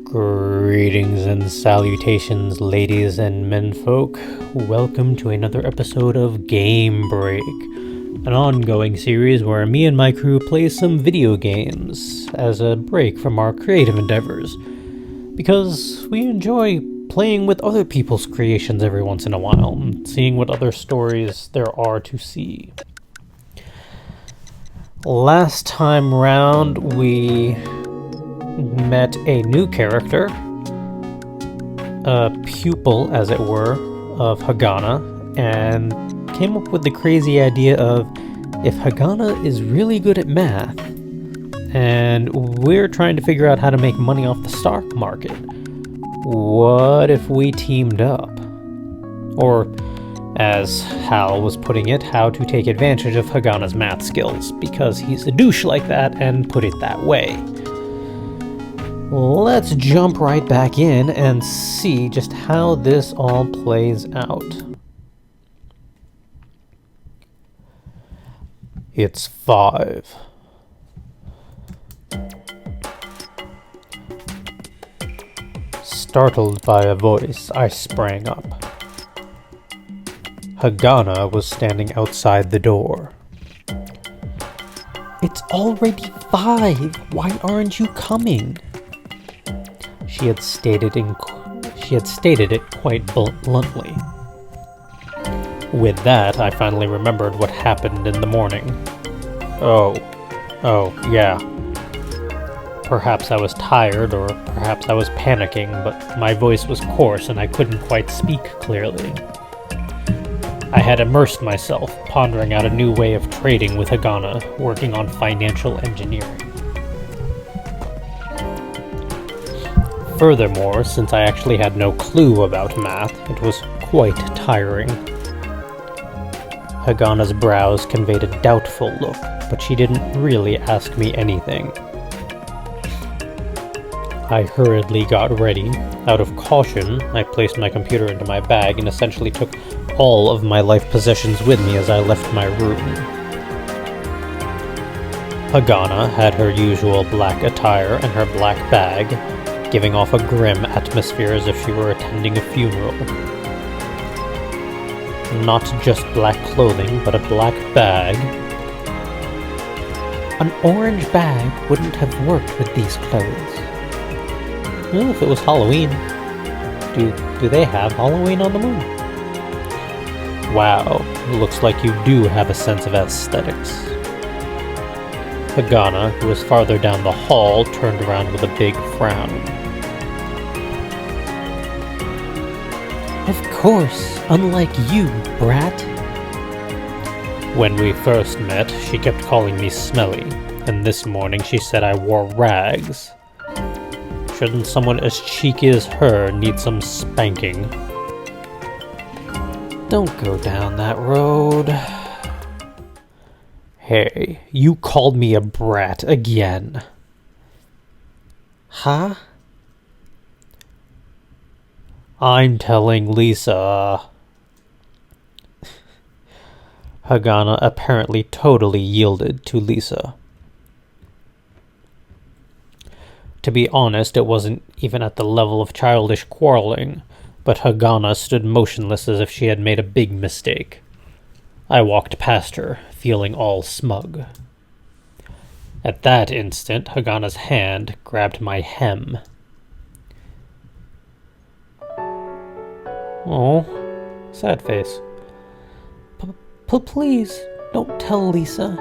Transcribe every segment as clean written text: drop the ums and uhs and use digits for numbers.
Greetings and salutations, ladies and menfolk. Welcome to another episode of Game Break, an ongoing series where me and my crew play some video games as a break from our creative endeavors, because we enjoy playing with other people's creations every once in a while, seeing what other stories there are to see. Last time round, we met a new character, a pupil, as it were, of Hagana, and came up with the crazy idea of, if Hagana is really good at math, and we're trying to figure out how to make money off the stock market, what if we teamed up? Or, as Hal was putting it, how to take advantage of Hagana's math skills, because he's a douche like that, and put it that way. Let's jump right back in and see just how this all plays out. It's 5. Startled by a voice, I sprang up. Hagana was standing outside the door. "It's already 5. Why aren't you coming?" She had stated it quite bluntly. With that, I finally remembered what happened in the morning. Oh, yeah. Perhaps I was tired, or perhaps I was panicking, but my voice was coarse and I couldn't quite speak clearly. I had immersed myself, pondering out a new way of trading with Hagana, working on financial engineering. Furthermore, since I actually had no clue about math, it was quite tiring. Hagana's brows conveyed a doubtful look, but she didn't really ask me anything. I hurriedly got ready. Out of caution, I placed my computer into my bag and essentially took all of my life possessions with me as I left my room. Hagana had her usual black attire and her black bag, giving off a grim atmosphere as if she were attending a funeral. Not just black clothing, but a black bag. An orange bag wouldn't have worked with these clothes. Well, if it was Halloween. Do they have Halloween on the moon? Wow, looks like you do have a sense of aesthetics. Hagana, who was farther down the hall, turned around with a big frown. "Of course, unlike you, brat." When we first met, she kept calling me smelly, and this morning she said I wore rags. Shouldn't someone as cheeky as her need some spanking? Don't go down that road. Hey, you called me a brat again. Huh? I'm telling Lisa. Hagana apparently totally yielded to Lisa. To be honest, it wasn't even at the level of childish quarreling, but Hagana stood motionless as if she had made a big mistake. I walked past her, feeling all smug. At that instant, Hagana's hand grabbed my hem. Oh, sad face. Please, don't tell Lisa.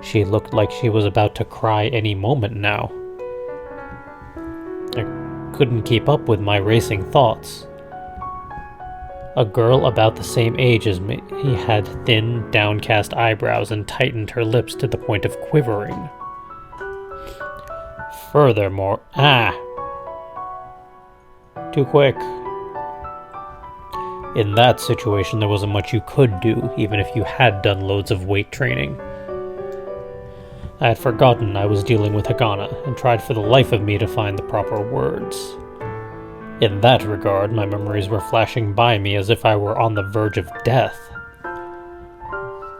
She looked like she was about to cry any moment now. I couldn't keep up with my racing thoughts. A girl about the same age as me had thin, downcast eyebrows and tightened her lips to the point of quivering. Furthermore, too quick. In that situation, there wasn't much you could do, even if you had done loads of weight training. I had forgotten I was dealing with Hagana, and tried for the life of me to find the proper words. In that regard, my memories were flashing by me as if I were on the verge of death.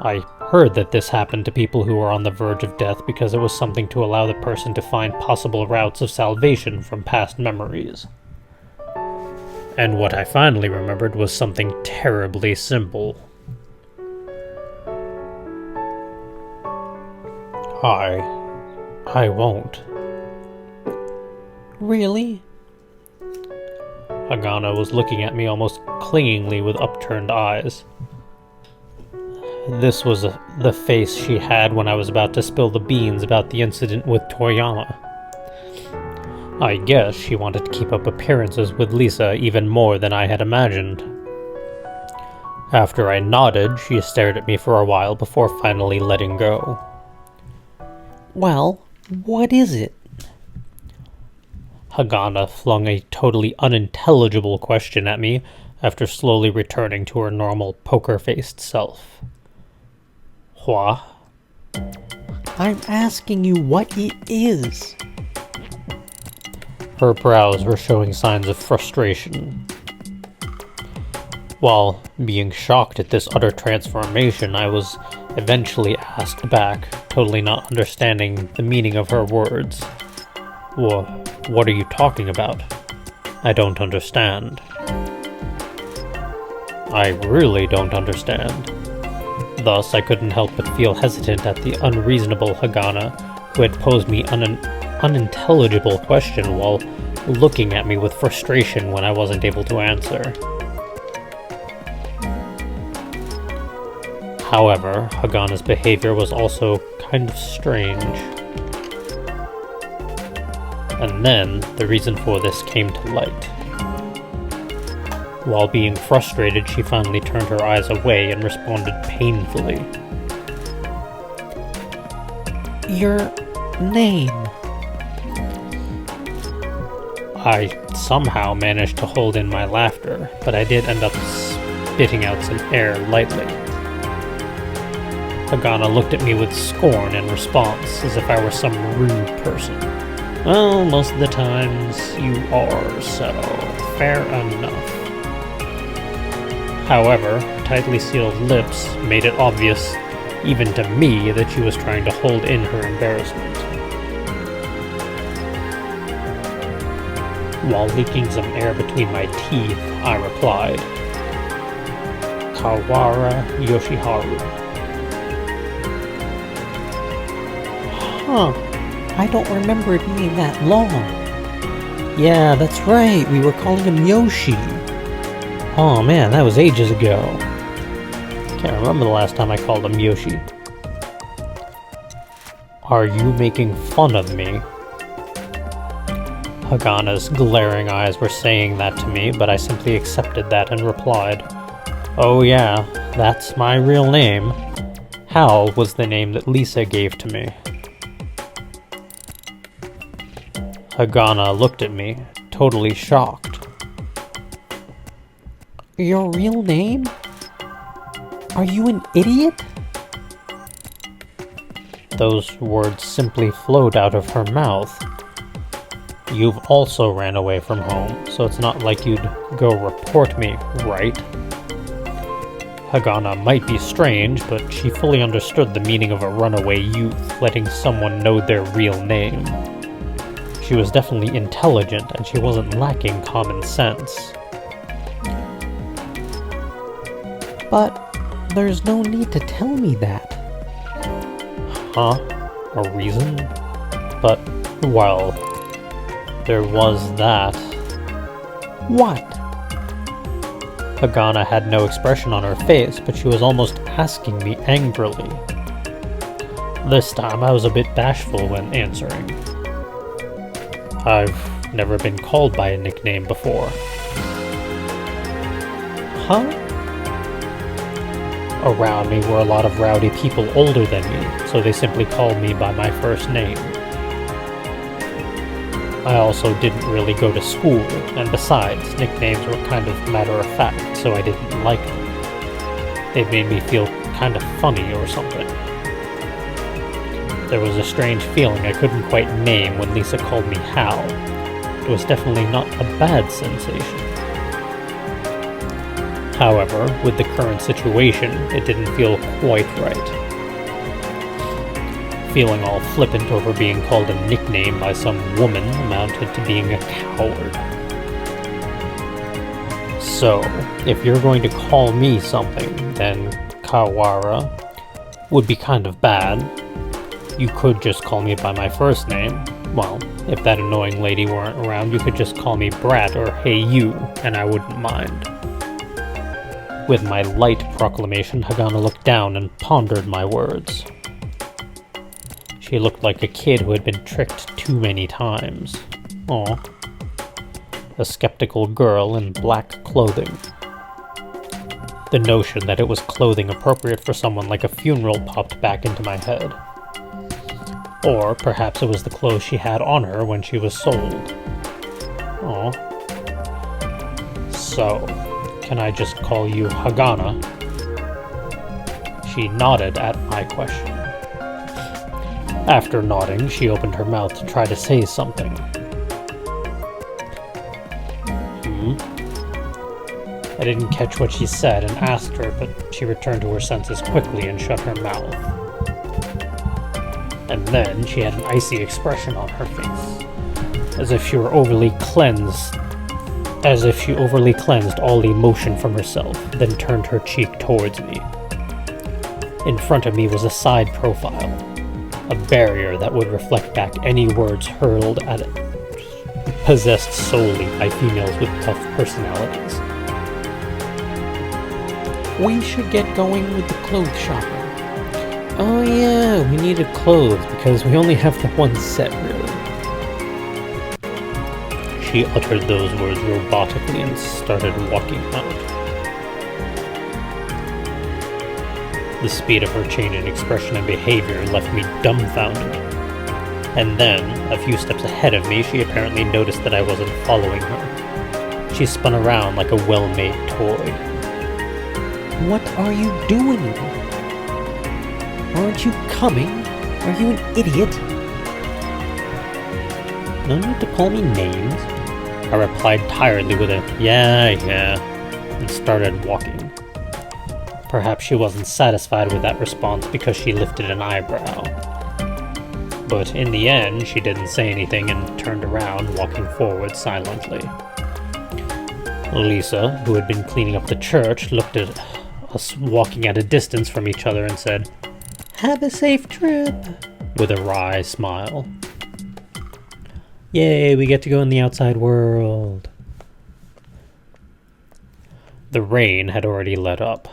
I heard that this happened to people who were on the verge of death because it was something to allow the person to find possible routes of salvation from past memories. And what I finally remembered was something terribly simple. I won't. Really? Hagana was looking at me almost clingingly with upturned eyes. This was the face she had when I was about to spill the beans about the incident with Toriyama. I guess she wanted to keep up appearances with Lisa even more than I had imagined. After I nodded, she stared at me for a while before finally letting go. Well, what is it? Hagana flung a totally unintelligible question at me after slowly returning to her normal poker-faced self. What? I'm asking you what it is. Her brows were showing signs of frustration. While being shocked at this utter transformation, I was eventually asked back, totally not understanding the meaning of her words. What are you talking about? I don't understand. I really don't understand. Thus, I couldn't help but feel hesitant at the unreasonable Hagana, who had posed me an unintelligible question while looking at me with frustration when I wasn't able to answer. However, Hagana's behavior was also kind of strange. And then, the reason for this came to light. While being frustrated, she finally turned her eyes away and responded painfully. Your name. I somehow managed to hold in my laughter, but I did end up spitting out some air lightly. Hagana looked at me with scorn in response, as if I were some rude person. Well, most of the times you are, so fair enough. However, tightly sealed lips made it obvious, even to me, that she was trying to hold in her embarrassment. While leaking some air between my teeth, I replied, Kawara Yoshiharu. Huh. I don't remember it being that long. Yeah, that's right. We were calling him Yoshi. Oh man, that was ages ago. Can't remember the last time I called him Yoshi. Are you making fun of me? Hagana's glaring eyes were saying that to me, but I simply accepted that and replied, Oh yeah, that's my real name. Hal was the name that Lisa gave to me. Hagana looked at me, totally shocked. Your real name? Are you an idiot? Those words simply flowed out of her mouth. You've also ran away from home, so it's not like you'd go report me, right? Hagana might be strange, but she fully understood the meaning of a runaway youth letting someone know their real name. She was definitely intelligent, and she wasn't lacking common sense. But there's no need to tell me that. Huh? A reason? But, well, there was that. What? Hagana had no expression on her face, but she was almost asking me angrily. This time I was a bit bashful when answering. I've never been called by a nickname before. Huh? Around me were a lot of rowdy people older than me, so they simply called me by my first name. I also didn't really go to school, and besides, nicknames were kind of matter-of-fact, so I didn't like them. They made me feel kind of funny or something. There was a strange feeling I couldn't quite name when Lisa called me Hal. It was definitely not a bad sensation. However, with the current situation, it didn't feel quite right. feeling all flippant over being called a nickname by some woman amounted to being a coward. So, if you're going to call me something, then Kawara would be kind of bad. You could just call me by my first name. Well, if that annoying lady weren't around, you could just call me Brat or Hey You, and I wouldn't mind. With my light proclamation, Hagana looked down and pondered my words. She looked like a kid who had been tricked too many times. Aw. A skeptical girl in black clothing. The notion that it was clothing appropriate for someone like a funeral popped back into my head. Or perhaps it was the clothes she had on her when she was sold. Aw. So, can I just call you Hagana? She nodded at my question. After nodding, she opened her mouth to try to say something. I didn't catch what she said and asked her, but she returned to her senses quickly and shut her mouth. And then she had an icy expression on her face, as if she overly cleansed all emotion from herself, then turned her cheek towards me. In front of me was a side profile, a barrier that would reflect back any words hurled at it, possessed solely by females with tough personalities. We should get going with the clothes shopping. Oh yeah, we needed clothes because we only have the one set, really. She uttered those words robotically and started walking out. The speed of her change in expression and behavior left me dumbfounded. And then, a few steps ahead of me, she apparently noticed that I wasn't following her. She spun around like a well-made toy. What are you doing? Aren't you coming? Are you an idiot? No need to call me names, I replied tiredly with a yeah, and started walking. Perhaps she wasn't satisfied with that response because she lifted an eyebrow. But in the end, she didn't say anything and turned around, walking forward silently. Lisa, who had been cleaning up the church, looked at us walking at a distance from each other and said, "Have a safe trip," with a wry smile. Yay, we get to go in the outside world. The rain had already let up.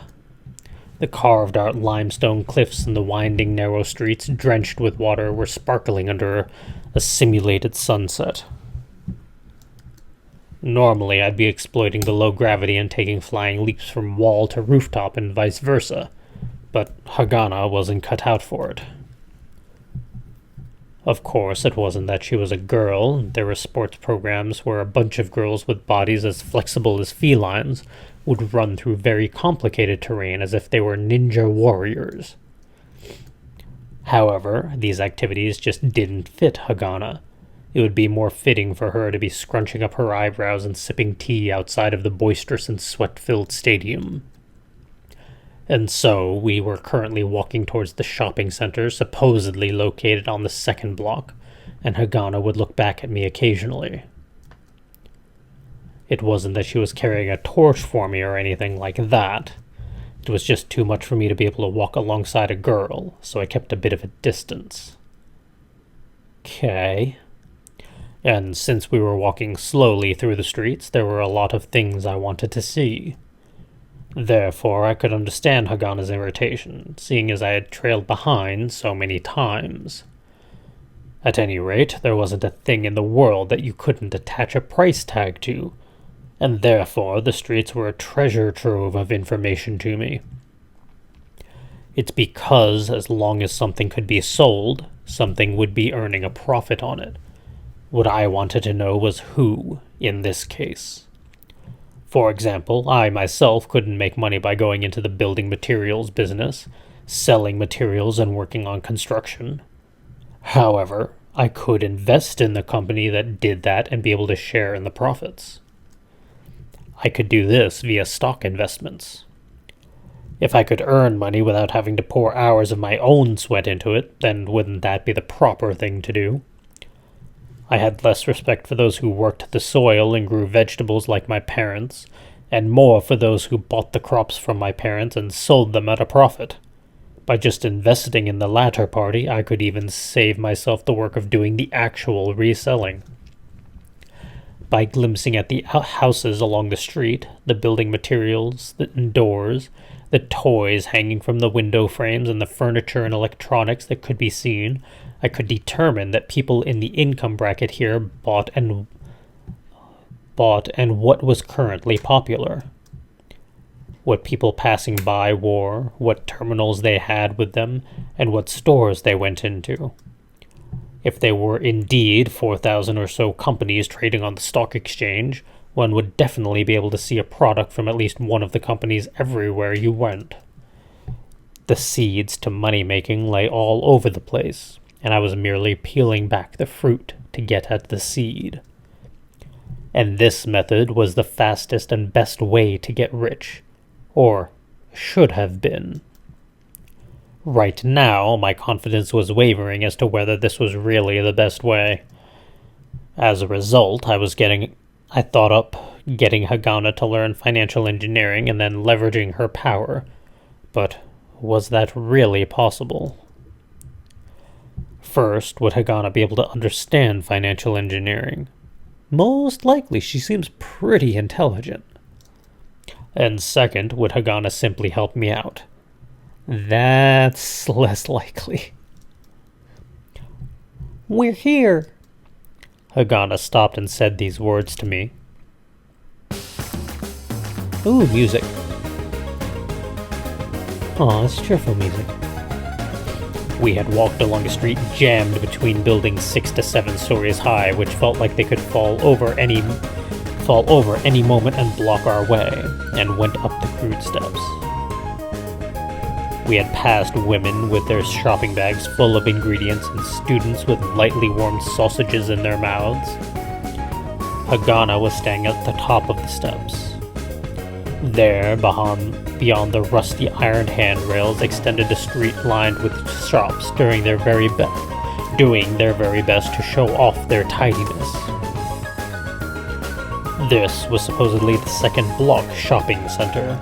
The carved-out limestone cliffs and the winding, narrow streets, drenched with water, were sparkling under a simulated sunset. Normally, I'd be exploiting the low gravity and taking flying leaps from wall to rooftop and vice versa, but Hagana wasn't cut out for it. Of course, it wasn't that she was a girl. There were sports programs where a bunch of girls with bodies as flexible as felines would run through very complicated terrain as if they were ninja warriors. However, these activities just didn't fit Hagana. It would be more fitting for her to be scrunching up her eyebrows and sipping tea outside of the boisterous and sweat-filled stadium. And so, we were currently walking towards the shopping center, supposedly located on the second block, and Hagana would look back at me occasionally. It wasn't that she was carrying a torch for me or anything like that. It was just too much for me to be able to walk alongside a girl, so I kept a bit of a distance. Okay. And since we were walking slowly through the streets, there were a lot of things I wanted to see. Therefore, I could understand Hagana's irritation, seeing as I had trailed behind so many times. At any rate, there wasn't a thing in the world that you couldn't attach a price tag to, and therefore the streets were a treasure trove of information to me. It's because as long as something could be sold, something would be earning a profit on it. What I wanted to know was who, in this case. For example, I myself couldn't make money by going into the building materials business, selling materials and working on construction. However, I could invest in the company that did that and be able to share in the profits. I could do this via stock investments. If I could earn money without having to pour hours of my own sweat into it, then wouldn't that be the proper thing to do? I had less respect for those who worked the soil and grew vegetables like my parents, and more for those who bought the crops from my parents and sold them at a profit. By just investing in the latter party, I could even save myself the work of doing the actual reselling. By glimpsing at the houses along the street, the building materials, the doors, the toys hanging from the window frames, and the furniture and electronics that could be seen, I could determine that people in the income bracket here bought and what was currently popular. What people passing by wore, what terminals they had with them, and what stores they went into. If there were indeed 4,000 or so companies trading on the stock exchange, one would definitely be able to see a product from at least one of the companies everywhere you went. The seeds to money-making lay all over the place, and I was merely peeling back the fruit to get at the seed. And this method was the fastest and best way to get rich, or should have been. Right now, my confidence was wavering as to whether this was really the best way. As a result, I thought up getting Hagana to learn financial engineering and then leveraging her power. But was that really possible? First, would Hagana be able to understand financial engineering? Most likely, she seems pretty intelligent. And second, would Hagana simply help me out? That's less likely. We're here. Hagana stopped and said these words to me. Ooh, music. Aw, it's cheerful music. We had walked along a street jammed between buildings 6 to 7 stories high, which felt like they could fall over any moment and block our way, and went up the crude steps. We had passed women with their shopping bags full of ingredients and students with lightly warmed sausages in their mouths. Hagana was standing at the top of the steps. There, beyond the rusty iron handrails, extended a street lined with shops doing their very best to show off their tidiness. This was supposedly the second block shopping center.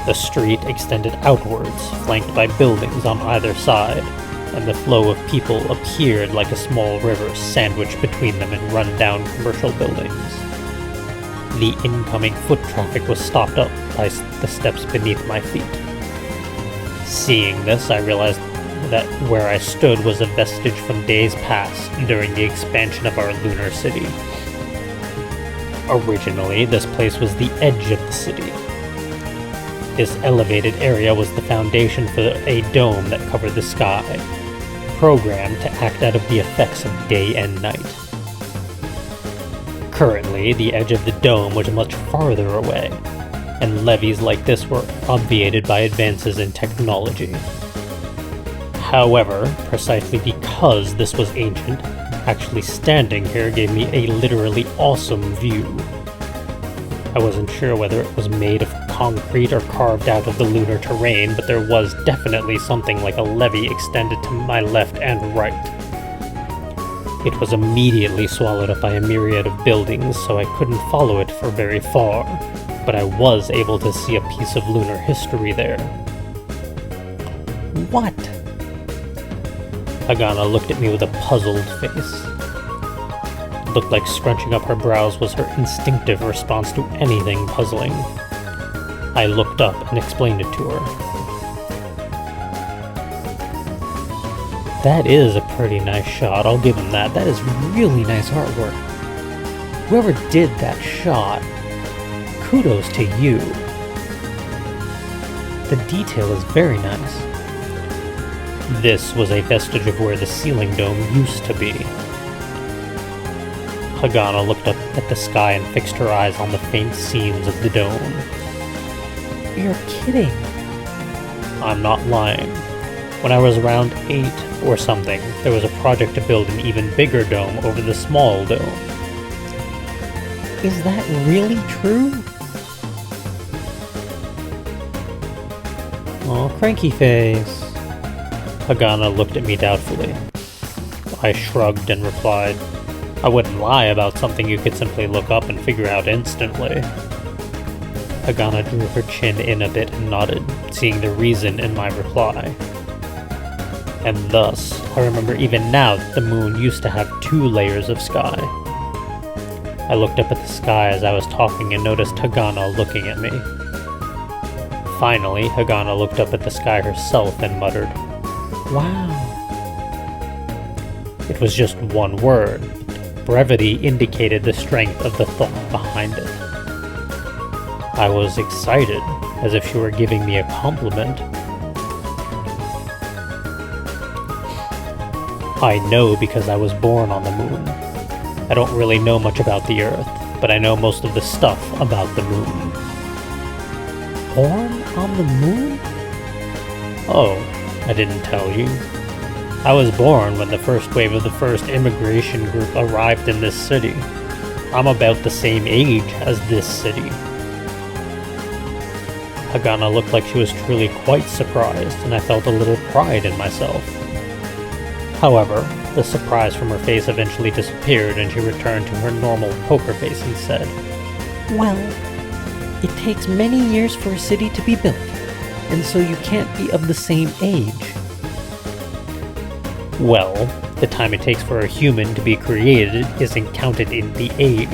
The street extended outwards, flanked by buildings on either side, and the flow of people appeared like a small river sandwiched between them in run-down commercial buildings. The incoming foot traffic was stopped up by the steps beneath my feet. Seeing this, I realized that where I stood was a vestige from days past during the expansion of our lunar city. Originally, this place was the edge of the city. This elevated area was the foundation for a dome that covered the sky, programmed to act out of the effects of day and night. Currently, the edge of the dome was much farther away, and levees like this were obviated by advances in technology. However, precisely because this was ancient, actually standing here gave me a literally awesome view. I wasn't sure whether it was made of concrete or carved out of the lunar terrain, but there was definitely something like a levee extended to my left and right. It was immediately swallowed up by a myriad of buildings, so I couldn't follow it for very far, but I was able to see a piece of lunar history there. What? Hagana looked at me with a puzzled face. It looked like scrunching up her brows was her instinctive response to anything puzzling. I looked up and explained it to her. That is a pretty nice shot, I'll give him that. That is really nice artwork. Whoever did that shot, kudos to you. The detail is very nice. This was a vestige of where the ceiling dome used to be. Hagana looked up at the sky and fixed her eyes on the faint seams of the dome. You're kidding. I'm not lying. When I was around 8 or something, there was a project to build an even bigger dome over the small dome. Is that really true? Aw, cranky face. Hagana looked at me doubtfully. I shrugged and replied, I wouldn't lie about something you could simply look up and figure out instantly. Hagana drew her chin in a bit and nodded, seeing the reason in my reply. And thus, I remember even now that the moon used to have 2 layers of sky. I looked up at the sky as I was talking and noticed Hagana looking at me. Finally, Hagana looked up at the sky herself and muttered, Wow. It was just one word. Brevity indicated the strength of the thought behind it. I was excited, as if she were giving me a compliment. I know because I was born on the moon. I don't really know much about the Earth, but I know most of the stuff about the moon. Born on the moon? Oh, I didn't tell you. I was born when the first wave of the first immigration group arrived in this city. I'm about the same age as this city. Hagana looked like she was truly quite surprised, and I felt a little pride in myself. However, the surprise from her face eventually disappeared, and she returned to her normal poker face and said, Well, it takes many years for a city to be built, and so you can't be of the same age. Well, the time it takes for a human to be created isn't counted in the age,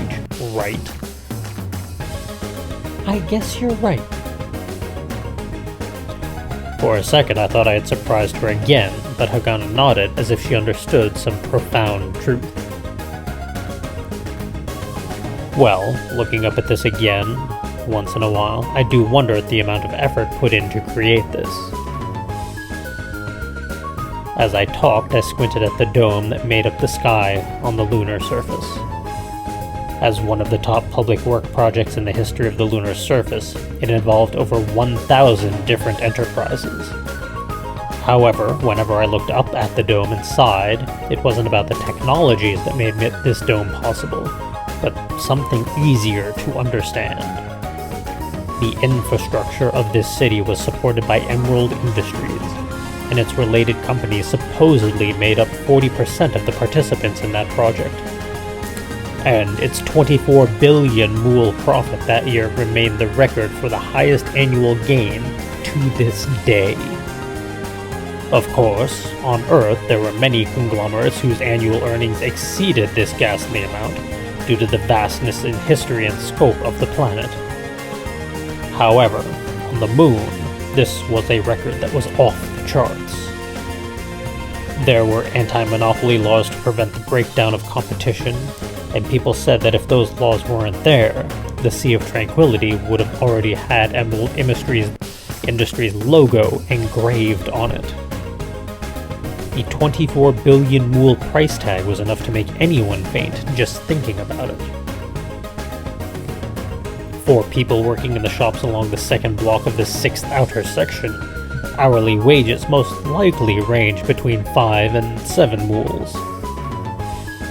right? I guess you're right. For a second I thought I had surprised her again, but Hagana nodded as if she understood some profound truth. Well, looking up at this again, once in a while, I do wonder at the amount of effort put in to create this. As I talked, I squinted at the dome that made up the sky on the lunar surface. As one of the top public work projects in the history of the lunar surface, it involved over 1,000 different enterprises. However, whenever I looked up at the dome inside, it wasn't about the technologies that made this dome possible, but something easier to understand. The infrastructure of this city was supported by Emerald Industries, and its related companies supposedly made up 40% of the participants in that project. And its 24 billion mool profit that year remained the record for the highest annual gain to this day. Of course, on Earth there were many conglomerates whose annual earnings exceeded this ghastly amount due to the vastness in history and scope of the planet. However, on the moon, this was a record that was off the charts. There were anti-monopoly laws to prevent the breakdown of competition, and people said that if those laws weren't there, the Sea of Tranquility would have already had Emerald Industries' logo engraved on it. The 24 billion mool price tag was enough to make anyone faint just thinking about it. For people working in the shops along the second block of the 6th outer section, hourly wages most likely range between 5 and 7 mools.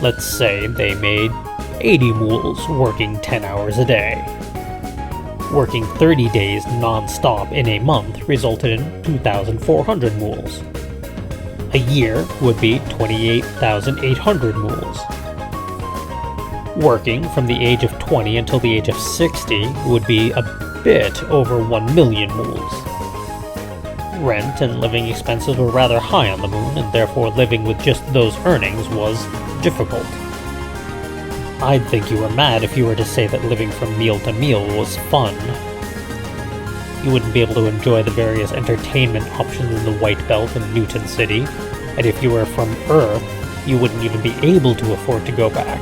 Let's say they made 80 mools working 10 hours a day. Working 30 days non-stop in a month resulted in 2,400 mools. A year would be 28,800 mools. Working from the age of 20 until the age of 60 would be a bit over 1 million mools. Rent and living expenses were rather high on the moon, and therefore living with just those earnings was difficult. I'd think you were mad if you were to say that living from meal to meal was fun. You wouldn't be able to enjoy the various entertainment options in the White Belt and Newton City, and if you were from Earth, you wouldn't even be able to afford to go back.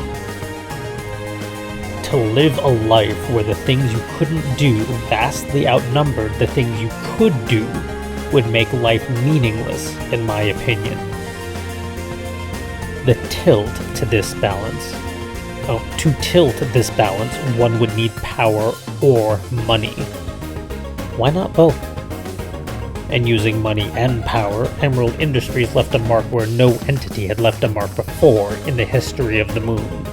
To live a life where the things you couldn't do vastly outnumbered the things you could do would make life meaningless, in my opinion. To tilt this balance, one would need power or money. Why not both? And using money and power, Emerald Industries left a mark where no entity had left a mark before in the history of the moon.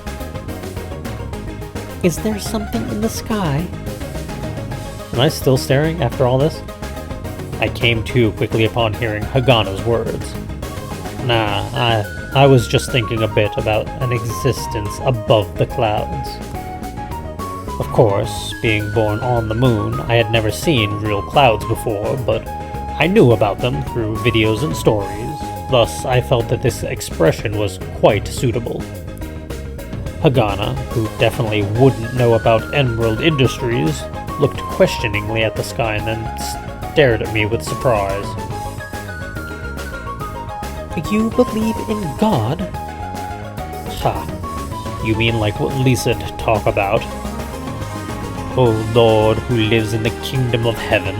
Is there something in the sky? Am I still staring after all this? I came to quickly upon hearing Hagana's words. Nah, I was just thinking a bit about an existence above the clouds. Of course, being born on the moon, I had never seen real clouds before, but I knew about them through videos and stories. Thus, I felt that this expression was quite suitable. Hagana, who definitely wouldn't know about Emerald Industries, looked questioningly at the sky and then stared at me with surprise. You believe in God? Ha, you mean like what Lisa talk about? Oh Lord, who lives in the kingdom of heaven?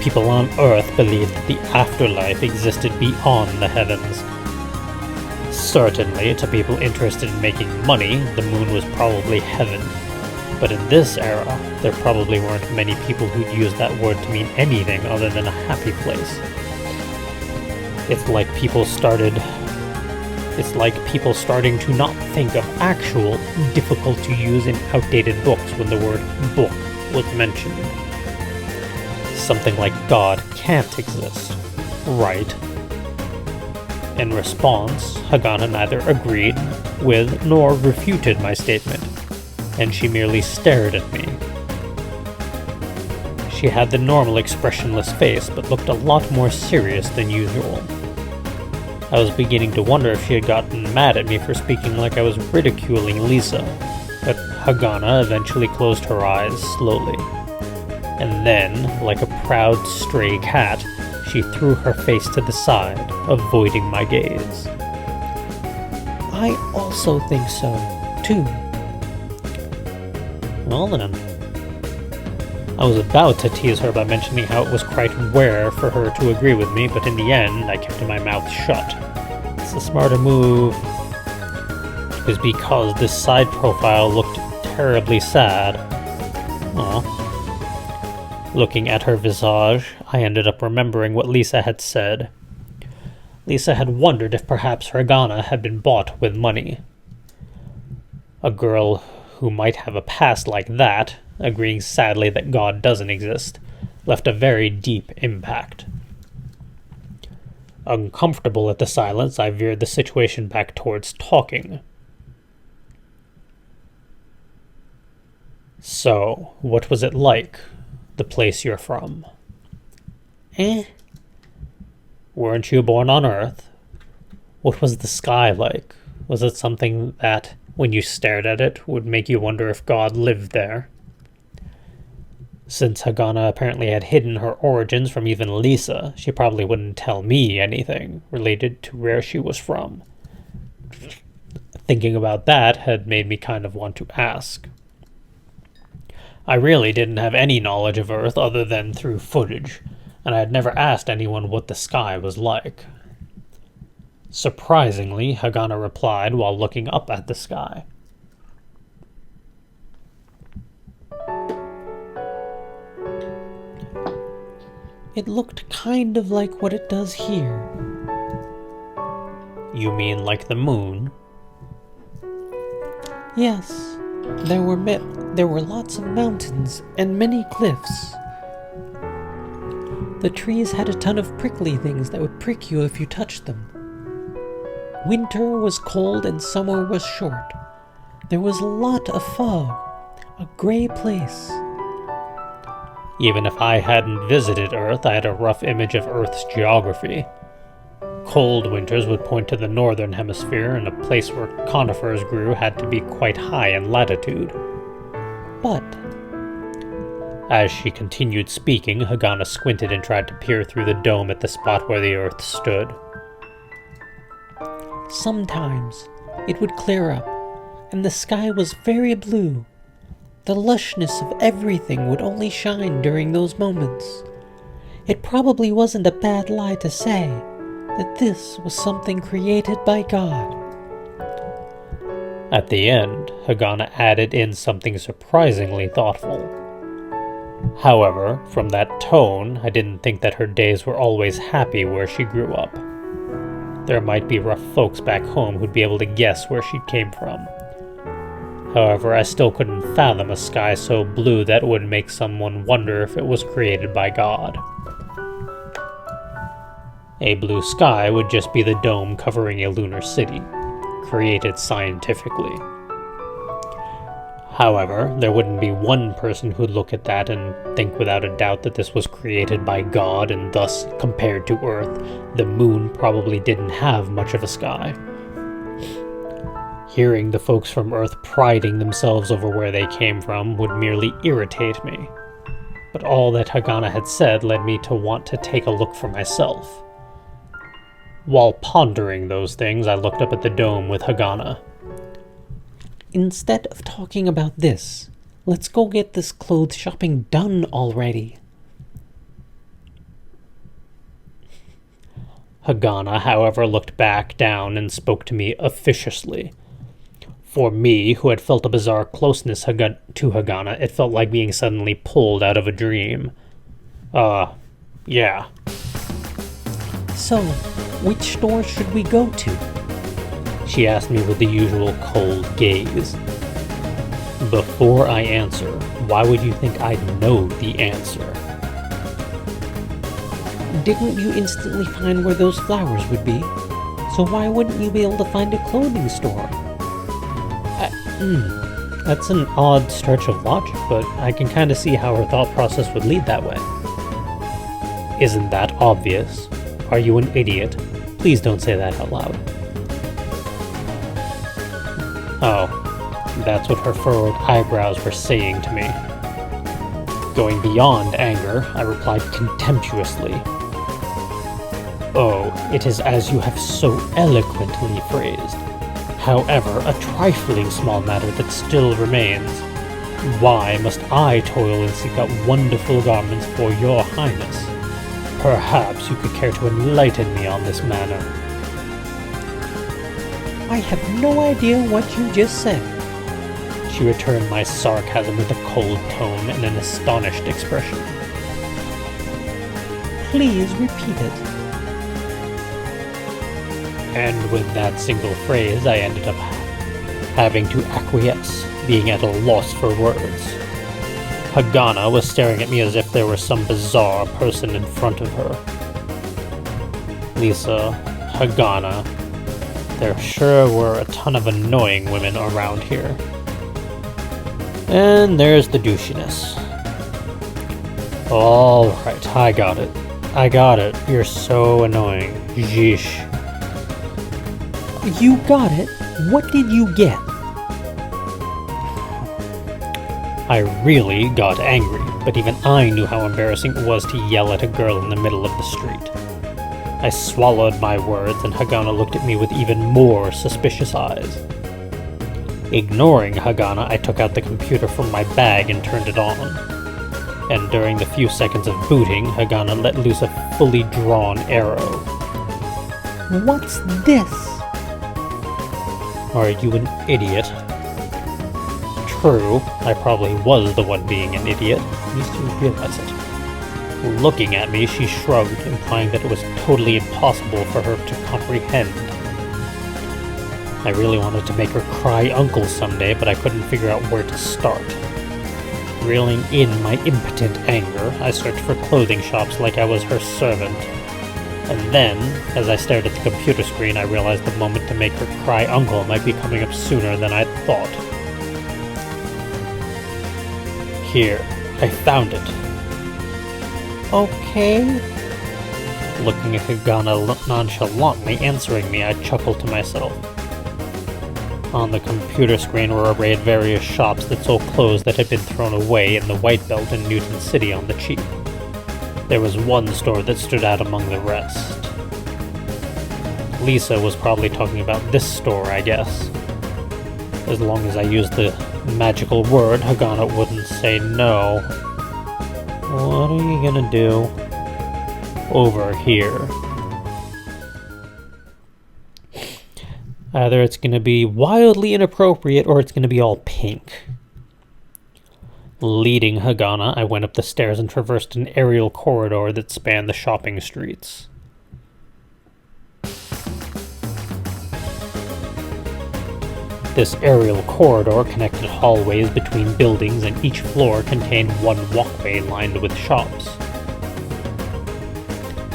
People on Earth believed that the afterlife existed beyond the heavens. Certainly, to people interested in making money, the moon was probably heaven. But in this era, there probably weren't many people who'd use that word to mean anything other than a happy place. It's like people starting to not think of actual, difficult to use and outdated books when the word book was mentioned. Something like God can't exist, right? In response, Hagana neither agreed with nor refuted my statement, and she merely stared at me. She had the normal expressionless face, but looked a lot more serious than usual. I was beginning to wonder if she had gotten mad at me for speaking like I was ridiculing Lisa, but Hagana eventually closed her eyes slowly. And then, like a proud stray cat, she threw her face to the side, avoiding my gaze. I also think so, too. Well then. I was about to tease her by mentioning how it was quite rare for her to agree with me, but in the end, I kept my mouth shut. It's a smarter move. It was because this side profile looked terribly sad. Aw. Looking at her visage, I ended up remembering what Lisa had said. Lisa had wondered if perhaps Hagana had been bought with money. A girl who might have a past like that, agreeing sadly that God doesn't exist, left a very deep impact. Uncomfortable at the silence, I veered the situation back towards talking. So, what was it like, the place you're from? Weren't you born on Earth? What was the sky like? Was it something that, when you stared at it, would make you wonder if God lived there? Since Hagana apparently had hidden her origins from even Lisa, she probably wouldn't tell me anything related to where she was from. Thinking about that had made me kind of want to ask. I really didn't have any knowledge of Earth other than through footage, and I had never asked anyone what the sky was like. Surprisingly, Hagana replied while looking up at the sky. It looked kind of like what it does here. You mean like the moon? Yes, there were lots of mountains and many cliffs. The trees had a ton of prickly things that would prick you if you touched them. Winter was cold and summer was short. There was a lot of fog, a gray place. Even if I hadn't visited Earth, I had a rough image of Earth's geography. Cold winters would point to the northern hemisphere, and a place where conifers grew had to be quite high in latitude. But as she continued speaking, Hagana squinted and tried to peer through the dome at the spot where the Earth stood. sometimes it would clear up, and the sky was very blue. The lushness of everything would only shine during those moments. It probably wasn't a bad lie to say that this was something created by God. At the end, Hagana added in something surprisingly thoughtful. However, from that tone, I didn't think that her days were always happy where she grew up. There might be rough folks back home who'd be able to guess where she came from. However, I still couldn't fathom a sky so blue that would make someone wonder if it was created by God. A blue sky would just be the dome covering a lunar city, created scientifically. However, there wouldn't be one person who'd look at that and think without a doubt that this was created by God, and thus, compared to Earth, the moon probably didn't have much of a sky. Hearing the folks from Earth priding themselves over where they came from would merely irritate me. But all that Hagana had said led me to want to take a look for myself. While pondering those things, I looked up at the dome with Hagana. Instead of talking about this, let's go get this clothes shopping done already. Hagana, however, looked back down and spoke to me officiously. For me, who had felt a bizarre closeness to Hagana, it felt like being suddenly pulled out of a dream. Yeah. So, which store should we go to? She asked me with the usual cold gaze. Before I answer, why would you think I'd know the answer? Didn't you instantly find where those flowers would be? So why wouldn't you be able to find a clothing store? That's an odd stretch of logic, but I can kind of see how her thought process would lead that way. Isn't that obvious? Are you an idiot? Please don't say that out loud. Oh, that's what her furrowed eyebrows were saying to me. Going beyond anger, I replied contemptuously. Oh, it is as you have so eloquently phrased. However, a trifling small matter that still remains. Why must I toil and seek out wonderful garments for your highness? Perhaps you could care to enlighten me on this matter. I have no idea what you just said. She returned my sarcasm with a cold tone and an astonished expression. Please repeat it. And with that single phrase, I ended up having to acquiesce, being at a loss for words. Hagana was staring at me as if there were some bizarre person in front of her. Lisa, Hagana, there sure were a ton of annoying women around here. And there's the douchiness. Alright, I got it. You're so annoying. Yeesh. You got it. What did you get? I really got angry, but even I knew how embarrassing it was to yell at a girl in the middle of the street. I swallowed my words, and Hagana looked at me with even more suspicious eyes. Ignoring Hagana, I took out the computer from my bag and turned it on. And during the few seconds of booting, Hagana let loose a fully drawn arrow. What's this? Are you an idiot? True, I probably was the one being an idiot. At least you realize it. Looking at me, she shrugged, implying that it was totally impossible for her to comprehend. I really wanted to make her cry uncle someday, but I couldn't figure out where to start. Reeling in my impotent anger, I searched for clothing shops like I was her servant. And then, as I stared at the computer screen, I realized the moment to make her cry uncle might be coming up sooner than I'd thought. Here, I found it. Okay. Looking at Hagana nonchalantly answering me, I chuckled to myself. On the computer screen were arrayed various shops that sold clothes that had been thrown away in the White Belt in Newton City on the cheap. There was one store that stood out among the rest. Lisa was probably talking about this store, I guess. As long as I used the magical word, Hagana wouldn't say no. What are you gonna do? Over here. Either it's gonna be wildly inappropriate or it's gonna be all pink. Leading Hagana, I went up the stairs and traversed an aerial corridor that spanned the shopping streets. This aerial corridor connected hallways between buildings, and each floor contained one walkway lined with shops.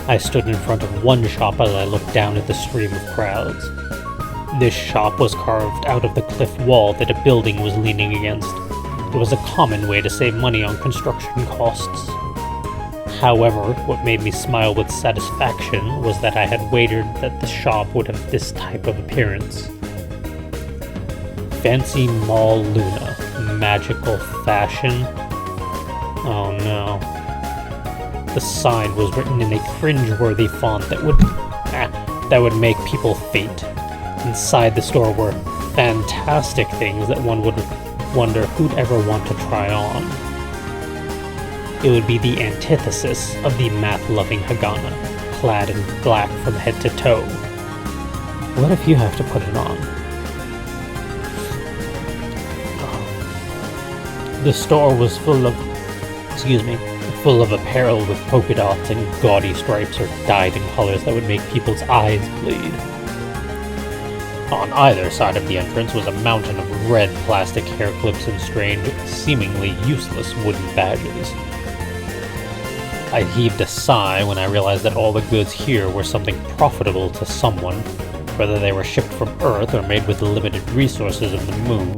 I stood in front of one shop as I looked down at the stream of crowds. This shop was carved out of the cliff wall that a building was leaning against. It was a common way to save money on construction costs. However, what made me smile with satisfaction was that I had wagered that the shop would have this type of appearance. Fancy Mall Luna. Magical fashion. Oh no. The sign was written in a cringe-worthy font that would make people faint. Inside the store were fantastic things that one would wonder who'd ever want to try on. It would be the antithesis of the math-loving Hagana, clad in black from head to toe. What if you have to put it on? The store was full of apparel with polka dots and gaudy stripes or dyed in colors that would make people's eyes bleed. On either side of the entrance was a mountain of red plastic hair clips and strange, seemingly useless wooden badges. I heaved a sigh when I realized that all the goods here were something profitable to someone, whether they were shipped from Earth or made with the limited resources of the moon.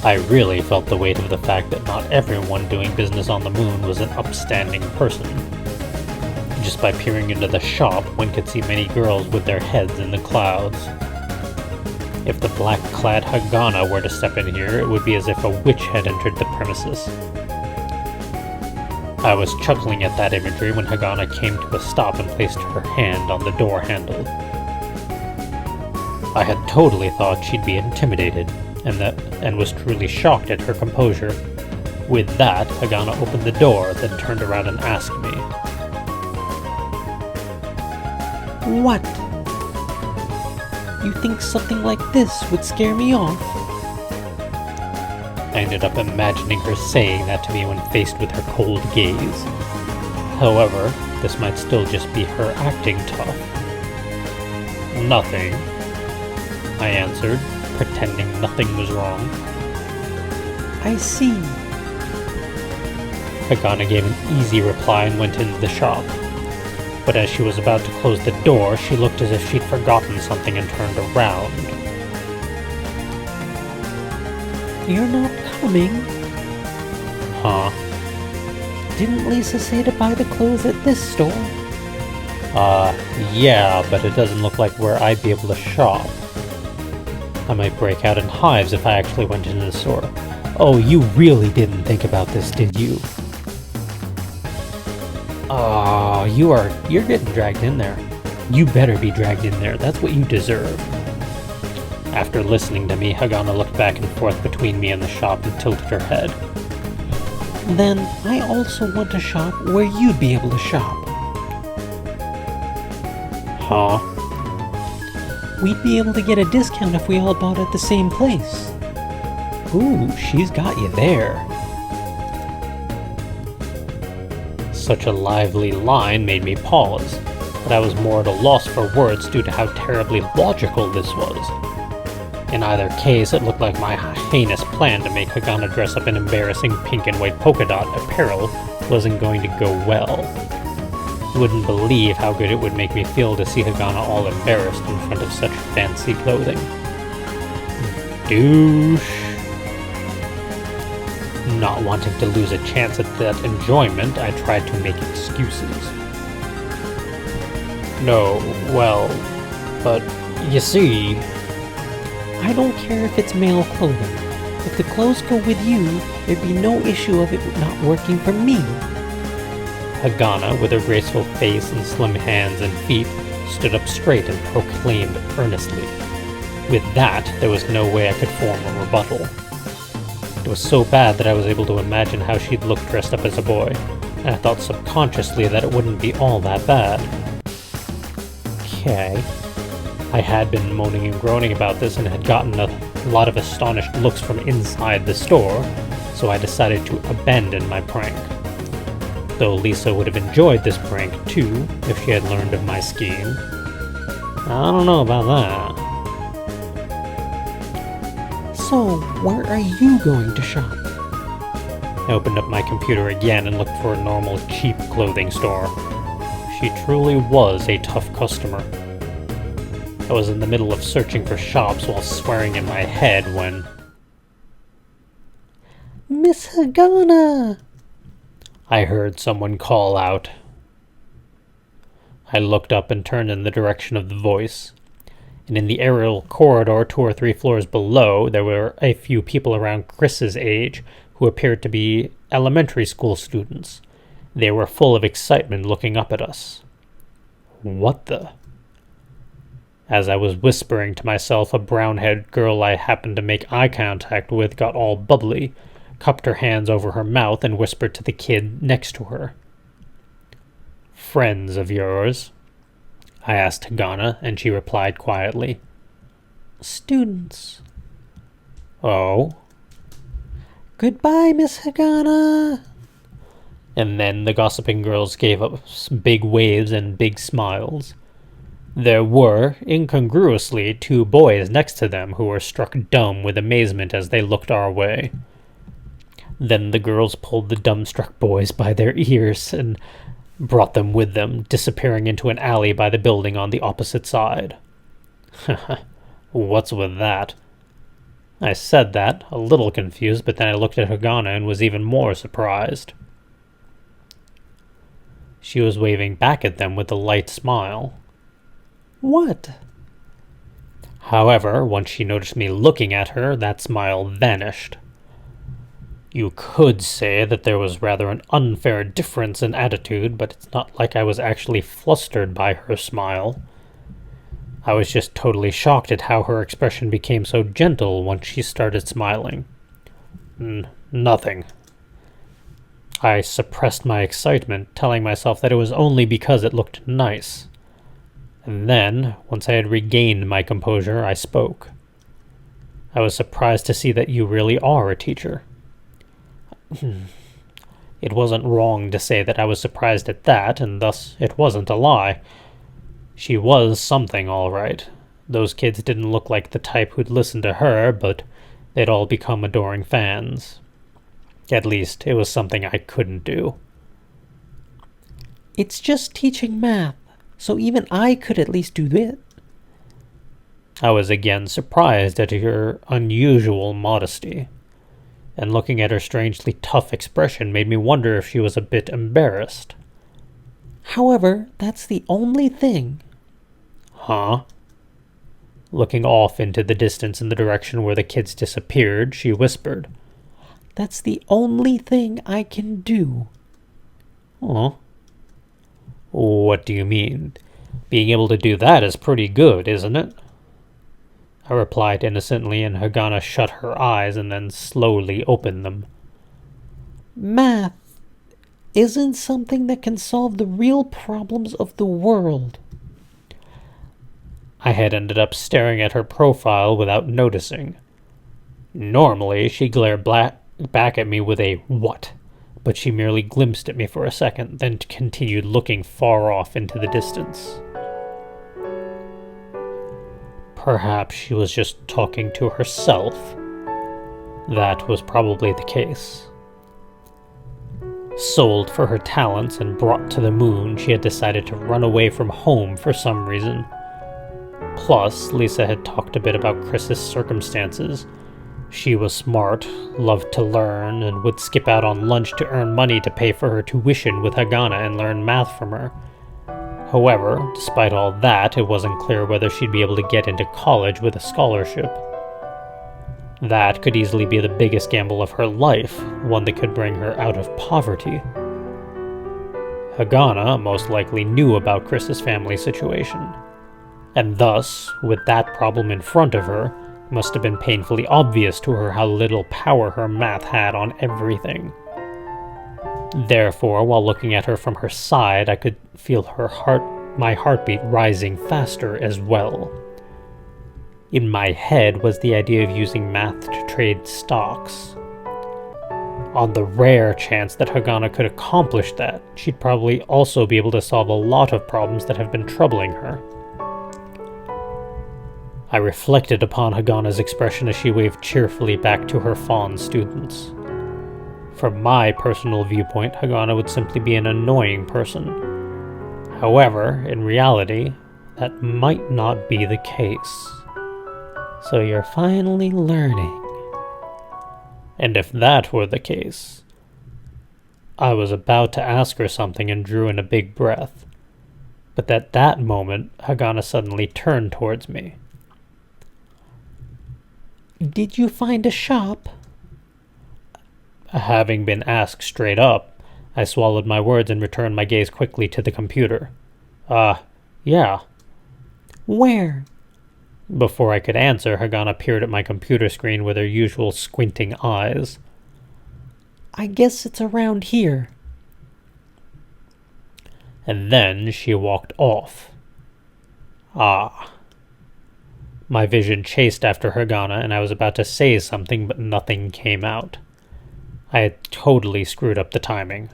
I really felt the weight of the fact that not everyone doing business on the moon was an upstanding person. Just by peering into the shop, one could see many girls with their heads in the clouds. If the black-clad Hagana were to step in here, it would be as if a witch had entered the premises. I was chuckling at that imagery when Hagana came to a stop and placed her hand on the door handle. I had totally thought she'd be intimidated, and was truly shocked at her composure. With that, Hagana opened the door, then turned around and asked me, What? You think something like this would scare me off? I ended up imagining her saying that to me when faced with her cold gaze. However, this might still just be her acting tough. Nothing, I answered, pretending nothing was wrong. I see. Hagana gave an easy reply and went into the shop. But as she was about to close the door, she looked as if she'd forgotten something and turned around. You're not coming? Huh? Didn't Lisa say to buy the clothes at this store? Yeah, but it doesn't look like where I'd be able to shop. I might break out in hives if I actually went into the store. Oh, you really didn't think about this, did you? Oh, you're getting dragged in there. You better be dragged in there. That's what you deserve. After listening to me, Hagana looked back and forth between me and the shop and tilted her head. Then I also want to shop where you'd be able to shop. Huh? We'd be able to get a discount if we all bought at the same place. Ooh, she's got you there. Such a lively line made me pause, but I was more at a loss for words due to how terribly logical this was. In either case, it looked like my heinous plan to make Hagana dress up in embarrassing pink and white polka dot apparel wasn't going to go well. You wouldn't believe how good it would make me feel to see Hagana all embarrassed in front of such fancy clothing. Douche. Not wanting to lose a chance at that enjoyment, I tried to make excuses. No, well, but you see... I don't care if it's male clothing. If the clothes go with you, there'd be no issue of it not working for me. Hagana, with her graceful face and slim hands and feet, stood up straight and proclaimed earnestly. With that, there was no way I could form a rebuttal. It was so bad that I was able to imagine how she'd look dressed up as a boy, and I thought subconsciously that it wouldn't be all that bad. Okay. I had been moaning and groaning about this and had gotten a lot of astonished looks from inside the store, so I decided to abandon my prank. Though Lisa would have enjoyed this prank too, if she had learned of my scheme. I don't know about that. So, where are you going to shop? I opened up my computer again and looked for a normal, cheap clothing store. she truly was a tough customer. I was in the middle of searching for shops while swearing in my head when... Miss Hagana! I heard someone call out. I looked up and turned in the direction of the voice, and in the aerial corridor 2 or 3 floors below, there were a few people around Chris's age who appeared to be elementary school students. They were full of excitement looking up at us. What the... As I was whispering to myself, a brown-haired girl I happened to make eye contact with got all bubbly, cupped her hands over her mouth, and whispered to the kid next to her. "Friends of yours?" I asked Hagana, and she replied quietly. "Students." "Oh?" "Goodbye, Miss Hagana." And then the gossiping girls gave us big waves and big smiles. There were, incongruously, 2 boys next to them who were struck dumb with amazement as they looked our way. Then the girls pulled the dumbstruck boys by their ears and brought them with them, disappearing into an alley by the building on the opposite side. What's with that? I said that, a little confused, but then I looked at Hagana and was even more surprised. She was waving back at them with a light smile. "What?" However, once she noticed me looking at her, that smile vanished. You could say that there was rather an unfair difference in attitude, but it's not like I was actually flustered by her smile. I was just totally shocked at how her expression became so gentle once she started smiling. Nothing. I suppressed my excitement, telling myself that it was only because it looked nice. And then, once I had regained my composure, I spoke. "I was surprised to see that you really are a teacher." It wasn't wrong to say that I was surprised at that, and thus it wasn't a lie. She was something, all right. Those kids didn't look like the type who'd listen to her, but they'd all become adoring fans. At least, it was something I couldn't do. "It's just teaching math, so even I could at least do it." I was again surprised at her unusual modesty, and looking at her strangely tough expression made me wonder if she was a bit embarrassed. "However, that's the only thing." "Huh?" Looking off into the distance in the direction where the kids disappeared, she whispered. "That's the only thing I can do." "Huh? What do you mean? Being able to do that is pretty good, isn't it?" I replied innocently, and Hagana shut her eyes and then slowly opened them. "Math isn't something that can solve the real problems of the world." I had ended up staring at her profile without noticing. Normally, she glared back at me with a "what?" but she merely glimpsed at me for a second, then continued looking far off into the distance. Perhaps she was just talking to herself. That was probably the case. Sold for her talents and brought to the moon, she had decided to run away from home for some reason. Plus, Lisa had talked a bit about Chris's circumstances. She was smart, loved to learn, and would skip out on lunch to earn money to pay for her tuition with Hagana and learn math from her. However, despite all that, it wasn't clear whether she'd be able to get into college with a scholarship. That could easily be the biggest gamble of her life, one that could bring her out of poverty. Hagana most likely knew about Chris's family situation, and thus, with that problem in front of her, it must have been painfully obvious to her how little power her math had on everything. Therefore, while looking at her from her side, I could feel my heartbeat rising faster as well. In my head was the idea of using math to trade stocks. On the rare chance that Hagana could accomplish that, she'd probably also be able to solve a lot of problems that have been troubling her. I reflected upon Hagana's expression as she waved cheerfully back to her fawn students. From my personal viewpoint, Hagana would simply be an annoying person. However, in reality, that might not be the case. So you're finally learning. And if that were the case, I was about to ask her something and drew in a big breath. But at that moment, Hagana suddenly turned towards me. Did you find a shop? Having been asked straight up, I swallowed my words and returned my gaze quickly to the computer. Yeah. Where? Before I could answer, Hagana peered at my computer screen with her usual squinting eyes. I guess it's around here. And then she walked off. My vision chased after Hagana, and I was about to say something, but nothing came out. I had totally screwed up the timing.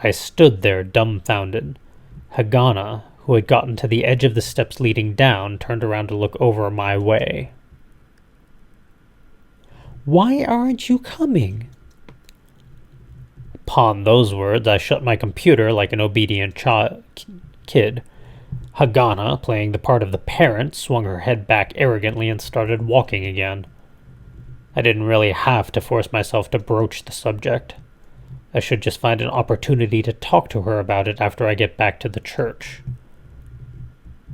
I stood there dumbfounded. Hagana, who had gotten to the edge of the steps leading down, turned around to look over my way. Why aren't you coming? Upon those words, I shut my computer like an obedient kid. Hagana, playing the part of the parent, swung her head back arrogantly and started walking again. I didn't really have to force myself to broach the subject. I should just find an opportunity to talk to her about it after I get back to the church.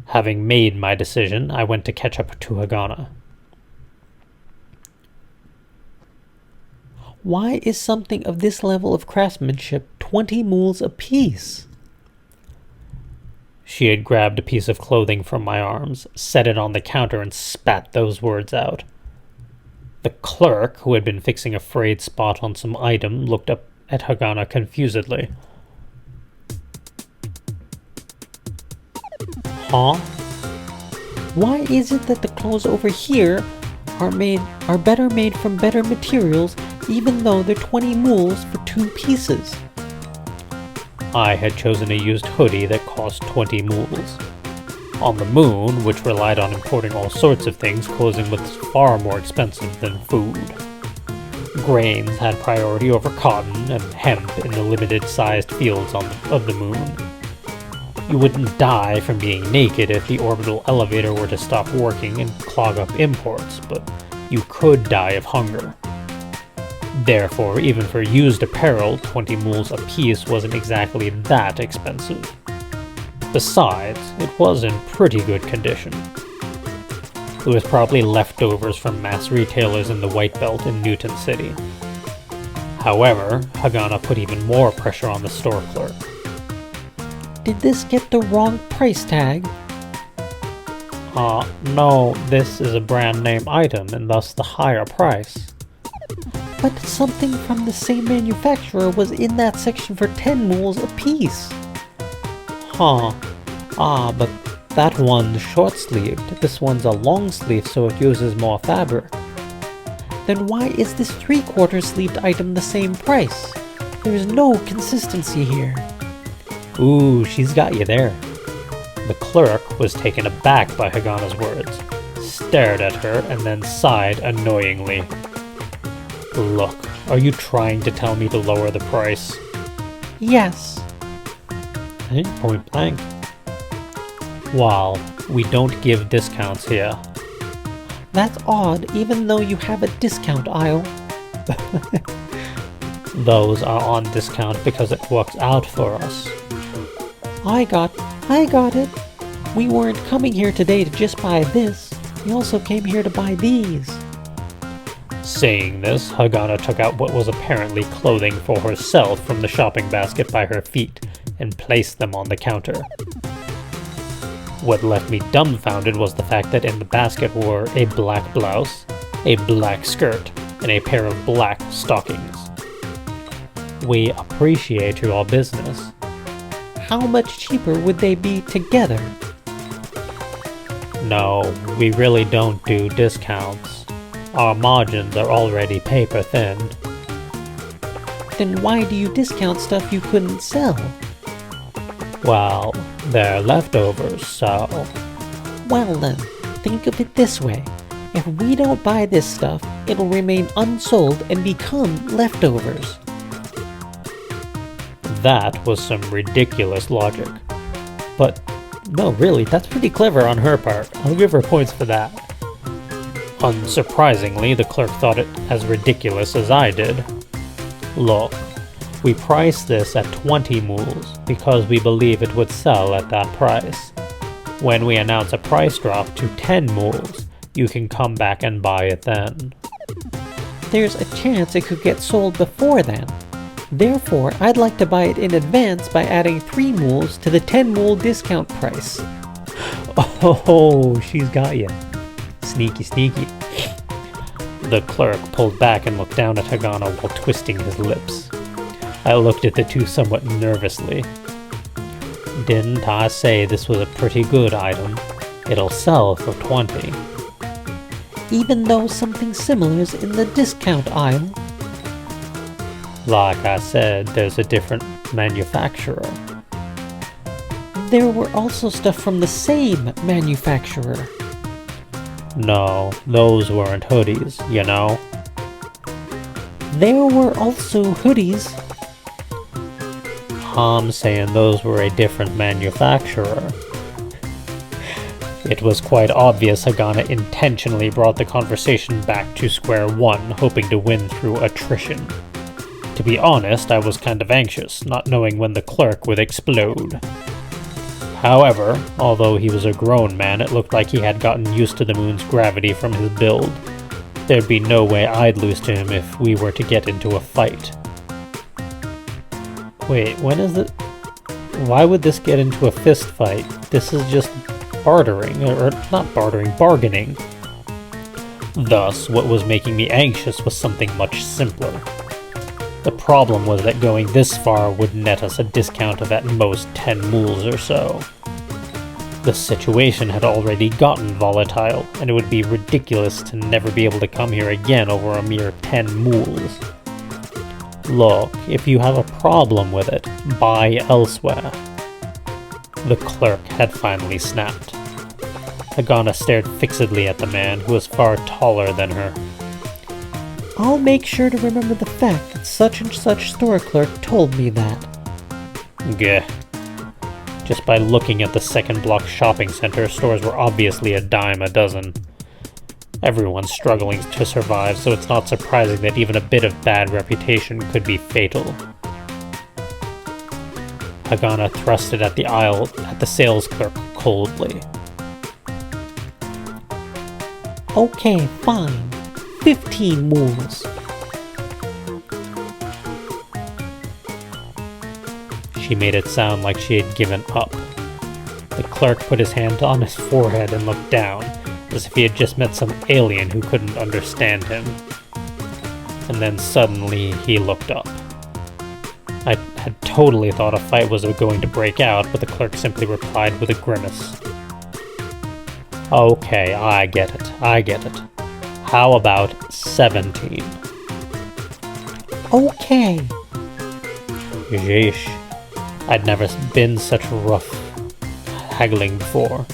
Having made my decision, I went to catch up to Hagana. Why is something of this level of craftsmanship 20 mules apiece? She had grabbed a piece of clothing from my arms, set it on the counter, and spat those words out. The clerk, who had been fixing a frayed spot on some item, looked up at Hagana confusedly. Huh? Why is it that the clothes over here are better made from better materials, even though they're 20 mules for 2 pieces? I had chosen a used hoodie that cost 20 mules. On the moon, which relied on importing all sorts of things, clothing was far more expensive than food. Grains had priority over cotton and hemp in the limited-sized fields of the moon. You wouldn't die from being naked if the orbital elevator were to stop working and clog up imports, but you could die of hunger. Therefore, even for used apparel, 20 mules apiece wasn't exactly that expensive. Besides, it was in pretty good condition. It was probably leftovers from mass retailers in the White Belt in Newton City. However, Hagana put even more pressure on the store clerk. Did this get the wrong price tag? No, this is a brand name item and thus the higher price. But something from the same manufacturer was in that section for 10 mules apiece. But that one's short-sleeved. This one's a long-sleeve, so it uses more fabric. Then why is this 3/4 sleeved item the same price? There's no consistency here. Ooh, she's got you there. The clerk was taken aback by Hagana's words, stared at her, and then sighed annoyingly. Look, are you trying to tell me to lower the price? Yes. Point blank. Well, we don't give discounts here. That's odd, even though you have a discount aisle. Those are on discount because it works out for us. I got it. We weren't coming here today to just buy this. We also came here to buy these. Saying this, Hagana took out what was apparently clothing for herself from the shopping basket by her feet and placed them on the counter. What left me dumbfounded was the fact that in the basket were a black blouse, a black skirt, and a pair of black stockings. We appreciate your business. How much cheaper would they be together? No, we really don't do discounts. Our margins are already paper thin. Then why do you discount stuff you couldn't sell? Well, they're leftovers, so... Well then, think of it this way. If we don't buy this stuff, it'll remain unsold and become leftovers. That was some ridiculous logic. But no, really, that's pretty clever on her part. I'll give her points for that. Unsurprisingly, the clerk thought it as ridiculous as I did. Look, we priced this at 20 mules because we believe it would sell at that price. When we announce a price drop to 10 mules, you can come back and buy it then. There's a chance it could get sold before then. Therefore, I'd like to buy it in advance by adding 3 mules to the 10 mule discount price. Oh, she's got you. Sneaky, sneaky. The clerk pulled back and looked down at Hagana while twisting his lips. I looked at the two somewhat nervously. Didn't I say this was a pretty good item? It'll sell for 20. Even though something similar is in the discount aisle. Like I said, there's a different manufacturer. There were also stuff from the same manufacturer. No, those weren't hoodies, you know? There were also hoodies. I'm saying those were a different manufacturer. It was quite obvious Hagana intentionally brought the conversation back to square one, hoping to win through attrition. To be honest, I was kind of anxious, not knowing when the clerk would explode. However, although he was a grown man, it looked like he had gotten used to the moon's gravity from his build. There'd be no way I'd lose to him if we were to get into a fight. Wait, when is it? Why would this get into a fist fight? This is just bartering, or not bartering, bargaining. Thus, what was making me anxious was something much simpler. The problem was that going this far would net us a discount of at most 10 mules or so. The situation had already gotten volatile, and it would be ridiculous to never be able to come here again over a mere 10 mules. Look, if you have a problem with it, buy elsewhere. The clerk had finally snapped. Hagana stared fixedly at the man, who was far taller than her. I'll make sure to remember the fact that such and such store clerk told me that. Gah. Just by looking at the second block shopping center, stores were obviously a dime a dozen. Everyone's struggling to survive, so it's not surprising that even a bit of bad reputation could be fatal. Hagana thrusted at the aisle at the sales clerk coldly. Okay, fine. 15 mules. She made it sound like she had given up. The clerk put his hand on his forehead and looked down, as if he had just met some alien who couldn't understand him. And then suddenly he looked up. I had totally thought a fight was going to break out, but the clerk simply replied with a grimace. Okay, I get it. How about 17? Okay. Yeesh. I'd never been such rough haggling before.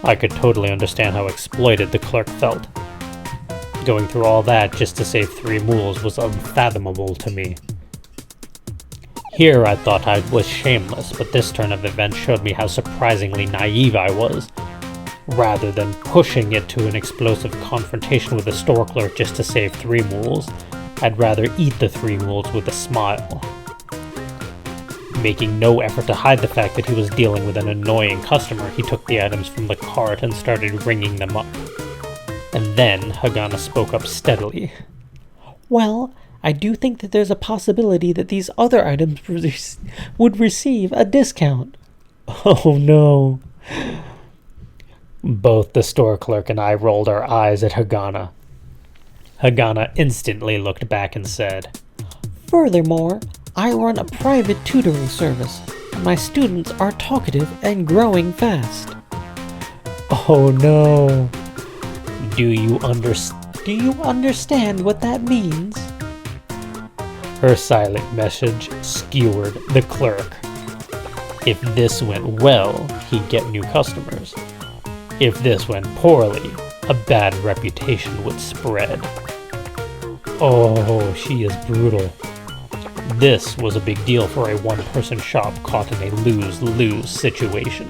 I could totally understand how exploited the clerk felt. Going through all that just to save 3 mules was unfathomable to me. Here I thought I was shameless, but this turn of events showed me how surprisingly naive I was. Rather than pushing it to an explosive confrontation with the store clerk just to save 3 mules, I'd rather eat the 3 mules with a smile. Making no effort to hide the fact that he was dealing with an annoying customer, he took the items from the cart and started ringing them up. And then Hagana spoke up steadily. Well, I do think that there's a possibility that these other items would receive a discount. Oh no. Both the store clerk and I rolled our eyes at Hagana. Hagana instantly looked back and said, Furthermore, I run a private tutoring service, and my students are talkative and growing fast. Oh no. Do you understand what that means? Her silent message skewered the clerk. If this went well, he'd get new customers. If this went poorly, a bad reputation would spread. Oh, she is brutal. This was a big deal for a one-person shop caught in a lose-lose situation.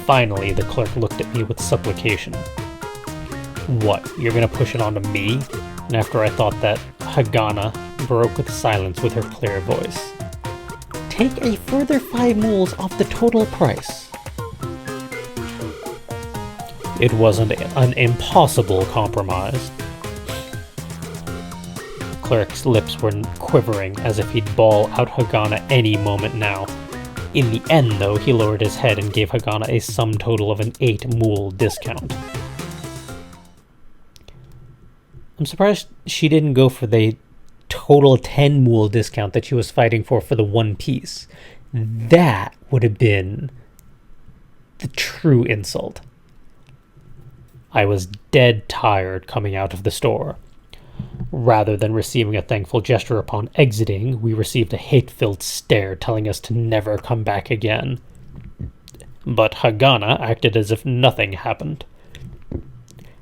Finally, the clerk looked at me with supplication. What, you're gonna push it onto me? And after I thought that, Hagana broke with silence with her clear voice. Take a further 5 mules off the total price. It wasn't an impossible compromise. The clerk's lips were quivering as if he'd bawl out Hagana any moment now. In the end, though, he lowered his head and gave Hagana a sum total of an 8-mule discount. I'm surprised she didn't go for the total 10-mule discount that she was fighting for the one piece. That would have been the true insult. I was dead tired coming out of the store. Rather than receiving a thankful gesture upon exiting, we received a hate-filled stare telling us to never come back again. But Hagana acted as if nothing happened.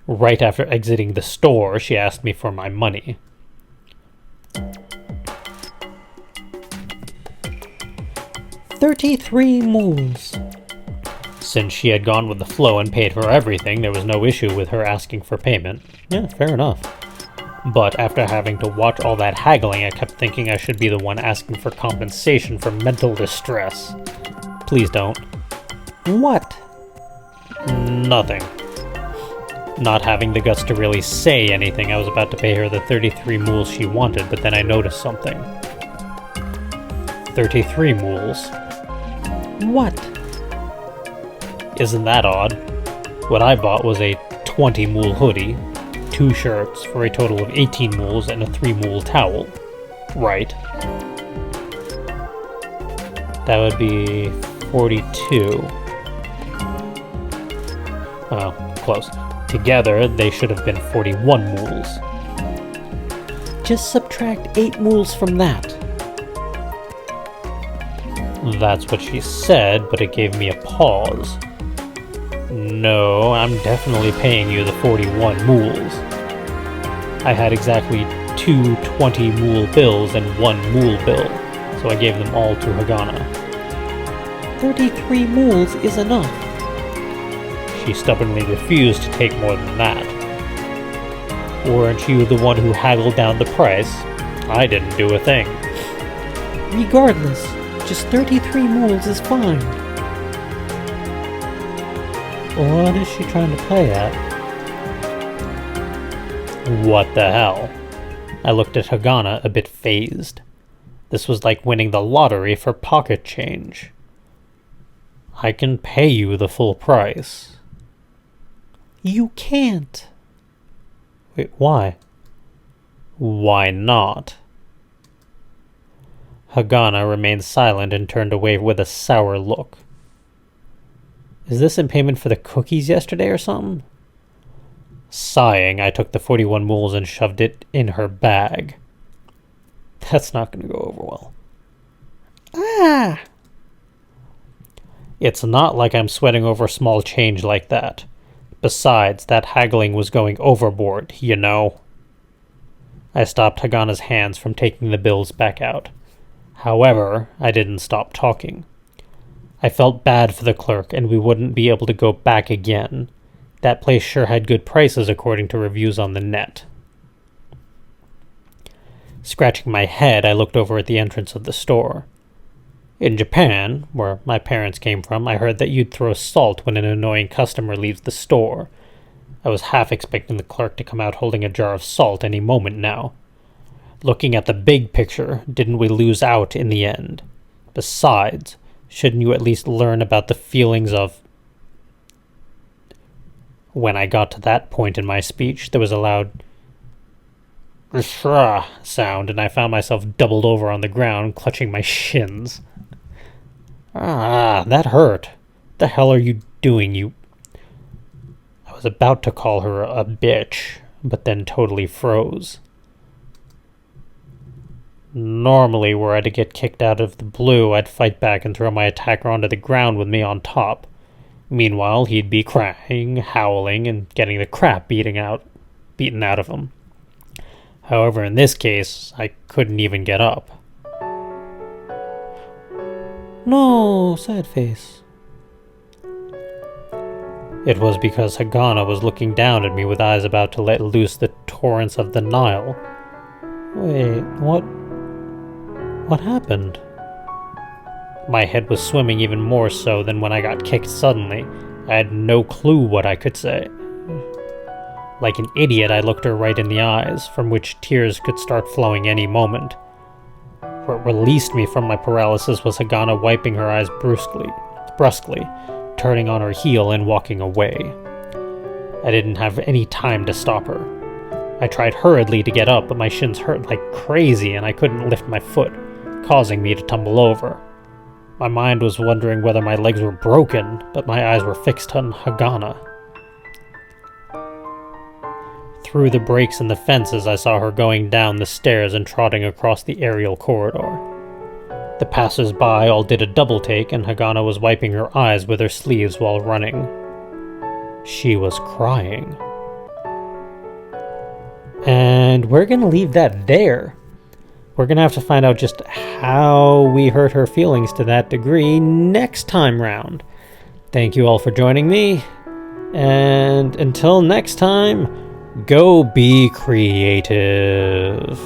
Right after exiting the store, she asked me for my money. $33 mules. Since she had gone with the flow and paid for everything, there was no issue with her asking for payment. Yeah, fair enough. But after having to watch all that haggling, I kept thinking I should be the one asking for compensation for mental distress. Please don't. What? Nothing. Not having the guts to really say anything, I was about to pay her the 33 mules she wanted, but then I noticed something. 33 mules. What? Isn't that odd? What I bought was a 20-mule hoodie, 2 shirts for a total of 18 mules, and a 3-mule towel. Right. That would be 42. Oh, close. Together, they should have been 41 mules. Just subtract 8 mules from that. That's what she said, but it gave me a pause. No, I'm definitely paying you the 41 mules. I had exactly 2 20-mule bills and 1 mule bill, so I gave them all to Hagana. 33 mules is enough. She stubbornly refused to take more than that. Weren't you the one who haggled down the price? I didn't do a thing. Regardless, just 33 mules is fine. What is she trying to play at? What the hell? I looked at Hagana a bit phased. This was like winning the lottery for pocket change. I can pay you the full price. You can't. Wait, why? Why not? Hagana remained silent and turned away with a sour look. Is this in payment for the cookies yesterday or something? Sighing, I took the 41 mules and shoved it in her bag. That's not going to go over well. Ah! It's not like I'm sweating over small change like that. Besides, that haggling was going overboard, you know. I stopped Hagana's hands from taking the bills back out. However, I didn't stop talking. I felt bad for the clerk, and we wouldn't be able to go back again. That place sure had good prices according to reviews on the net. Scratching my head, I looked over at the entrance of the store. In Japan, where my parents came from, I heard that you'd throw salt when an annoying customer leaves the store. I was half expecting the clerk to come out holding a jar of salt any moment now. Looking at the big picture, didn't we lose out in the end? Besides, shouldn't you at least learn about the feelings of... When I got to that point in my speech, there was a loud sound, and I found myself doubled over on the ground, clutching my shins. Ah, that hurt. The hell are you doing, you... I was about to call her a bitch, but then totally froze. Normally, were I to get kicked out of the blue, I'd fight back and throw my attacker onto the ground with me on top. Meanwhile, he'd be crying, howling, and getting the crap beaten out of him. However, in this case, I couldn't even get up. No, sad face. It was because Hagana was looking down at me with eyes about to let loose the torrents of the Nile. Wait, what happened? My head was swimming even more so than when I got kicked suddenly. I had no clue what I could say. Like an idiot, I looked her right in the eyes, from which tears could start flowing any moment. What released me from my paralysis was Hagana wiping her eyes brusquely, turning on her heel and walking away. I didn't have any time to stop her. I tried hurriedly to get up, but my shins hurt like crazy and I couldn't lift my foot, causing me to tumble over. My mind was wondering whether my legs were broken, but my eyes were fixed on Hagana. Through the breaks in the fences, I saw her going down the stairs and trotting across the aerial corridor. The passers-by all did a double take, and Hagana was wiping her eyes with her sleeves while running. She was crying. And we're gonna leave that there. We're gonna have to find out just how we hurt her feelings to that degree next time round. Thank you all for joining me, and until next time, go be creative.